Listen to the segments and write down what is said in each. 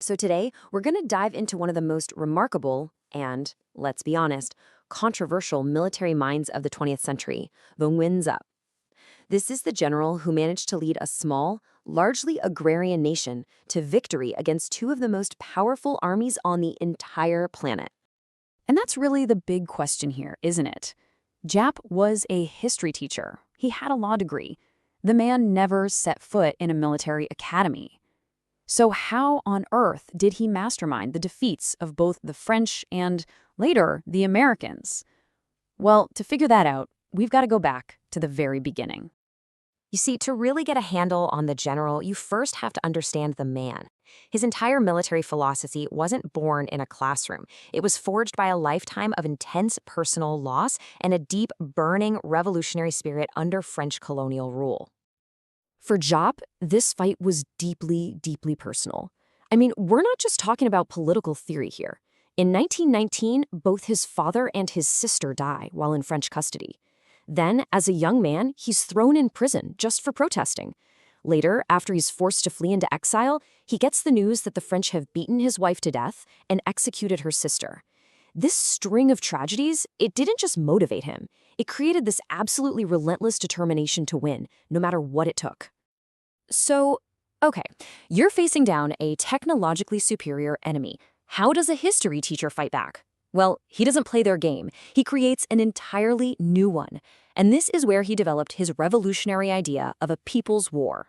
So today, we're going to dive into one of the most remarkable and, let's be honest, controversial military minds of the 20th century, Vo Nguyen Giap. This is the general who managed to lead a small, largely agrarian nation to victory against two of the most powerful armies on the entire planet. And that's really the big question here, isn't it? Giap was a history teacher. He had a law degree. The man never set foot in a military academy. So how on earth did he mastermind the defeats of both the French and, later, the Americans? Well, to figure that out, we've got to go back to the very beginning. You see, to really get a handle on the general, you first have to understand the man. His entire military philosophy wasn't born in a classroom. It was forged by a lifetime of intense personal loss and a deep, burning revolutionary spirit under French colonial rule. For Giap, this fight was deeply, deeply personal. I mean, we're not just talking about political theory here. In 1919, both his father and his sister die while in French custody. Then, as a young man, he's thrown in prison just for protesting. Later, after he's forced to flee into exile, he gets the news that the French have beaten his wife to death and executed her sister. This string of tragedies, it didn't just motivate him. It created this absolutely relentless determination to win, no matter what it took. So, okay, you're facing down a technologically superior enemy. How does a history teacher fight back? Well, he doesn't play their game. He creates an entirely new one. And this is where he developed his revolutionary idea of a people's war.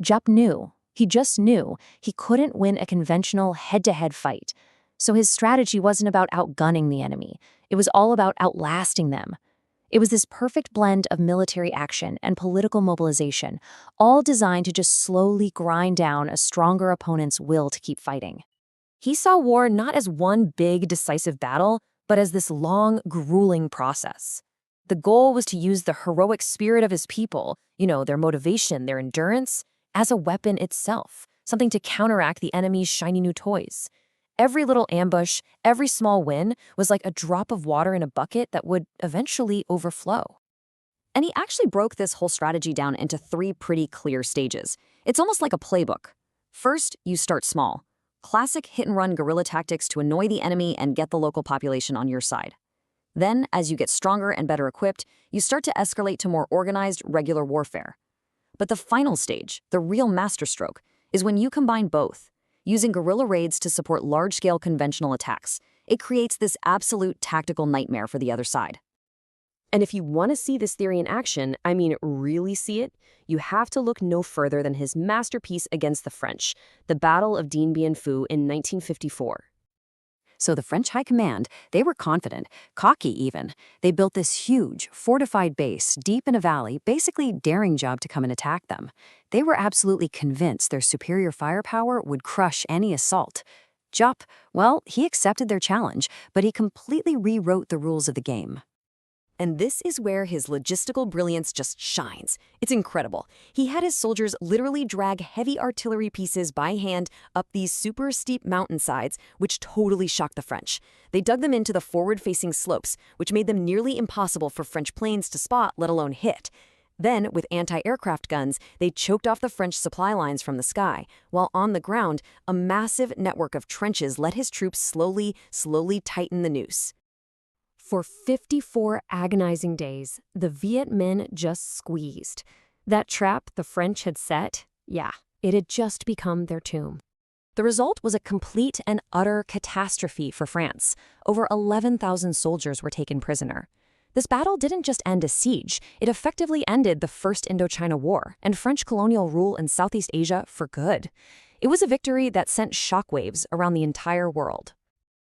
Giap knew, he just knew, he couldn't win a conventional head-to-head fight. So his strategy wasn't about outgunning the enemy. It was all about outlasting them. It was this perfect blend of military action and political mobilization, all designed to just slowly grind down a stronger opponent's will to keep fighting. He saw war not as one big, decisive battle, but as this long, grueling process. The goal was to use the heroic spirit of his people, their motivation, their endurance, as a weapon itself, something to counteract the enemy's shiny new toys. Every little ambush, every small win was like a drop of water in a bucket that would eventually overflow. And he actually broke this whole strategy down into 3 pretty clear stages. It's almost like a playbook. First, you start small. Classic hit-and-run guerrilla tactics to annoy the enemy and get the local population on your side. Then, as you get stronger and better equipped, you start to escalate to more organized, regular warfare. But the final stage, the real masterstroke, is when you combine both. Using guerrilla raids to support large-scale conventional attacks, it creates this absolute tactical nightmare for the other side. And if you want to see this theory in action, I mean really see it, you have to look no further than his masterpiece against the French, the Battle of Dien Bien Phu in 1954. So the French High Command, they were confident, cocky even. They built this huge, fortified base deep in a valley, basically daring Giap to come and attack them. They were absolutely convinced their superior firepower would crush any assault. Giap, well, he accepted their challenge, but he completely rewrote the rules of the game. And this is where his logistical brilliance just shines. It's incredible. He had his soldiers literally drag heavy artillery pieces by hand up these super steep mountainsides, which totally shocked the French. They dug them into the forward-facing slopes, which made them nearly impossible for French planes to spot, let alone hit. Then, with anti-aircraft guns, they choked off the French supply lines from the sky, while on the ground, a massive network of trenches let his troops slowly tighten the noose. For 54 agonizing days, the Viet Minh just squeezed. That trap the French had set, it had just become their tomb. The result was a complete and utter catastrophe for France. Over 11,000 soldiers were taken prisoner. This battle didn't just end a siege, it effectively ended the First Indochina War and French colonial rule in Southeast Asia for good. It was a victory that sent shockwaves around the entire world.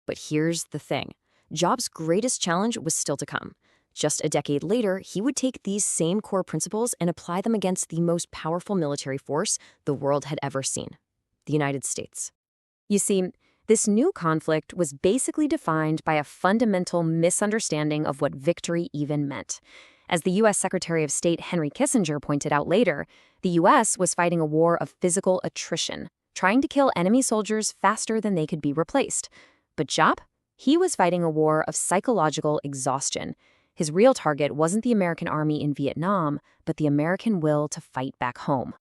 But here's the thing. Giap's greatest challenge was still to come. Just a decade later, he would take these same core principles and apply them against the most powerful military force the world had ever seen, the United States. You see, this new conflict was basically defined by a fundamental misunderstanding of what victory even meant. As the U.S. Secretary of State Henry Kissinger pointed out later, the U.S. was fighting a war of physical attrition, trying to kill enemy soldiers faster than they could be replaced. But Giap? He was fighting a war of psychological exhaustion. His real target wasn't the American army in Vietnam, but the American will to fight back home.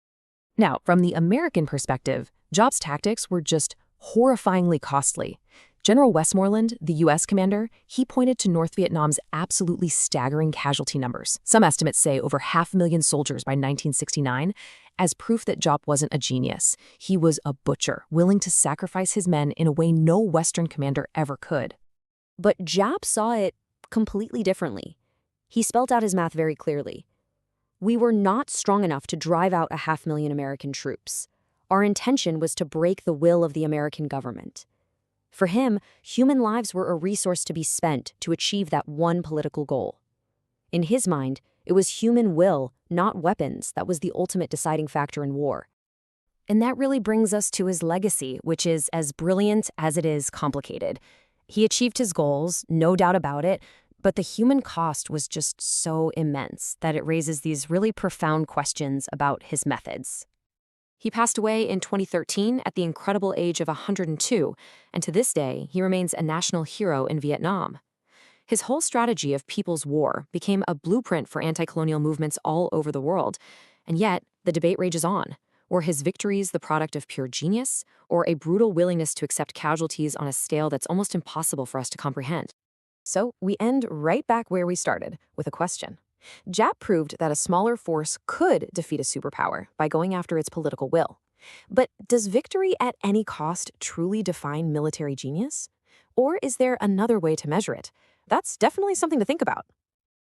Now, from the American perspective, Giap's tactics were just horrifyingly costly. General Westmoreland, the U.S. commander, he pointed to North Vietnam's absolutely staggering casualty numbers. Some estimates say over 500,000 soldiers by 1969, as proof that Giap wasn't a genius. He was a butcher, willing to sacrifice his men in a way no Western commander ever could. But Giap saw it completely differently. He spelt out his math very clearly. We were not strong enough to drive out 500,000 American troops. Our intention was to break the will of the American government. For him, human lives were a resource to be spent to achieve that one political goal. In his mind, it was human will, not weapons, that was the ultimate deciding factor in war. And that really brings us to his legacy, which is as brilliant as it is complicated. He achieved his goals, no doubt about it, but the human cost was just so immense that it raises these really profound questions about his methods. He passed away in 2013 at the incredible age of 102, and to this day, he remains a national hero in Vietnam. His whole strategy of people's war became a blueprint for anti-colonial movements all over the world, and yet the debate rages on. Were his victories the product of pure genius, or a brutal willingness to accept casualties on a scale that's almost impossible for us to comprehend? So we end right back where we started, with a question. Giap proved that a smaller force could defeat a superpower by going after its political will. But does victory at any cost truly define military genius? Or is there another way to measure it? That's definitely something to think about.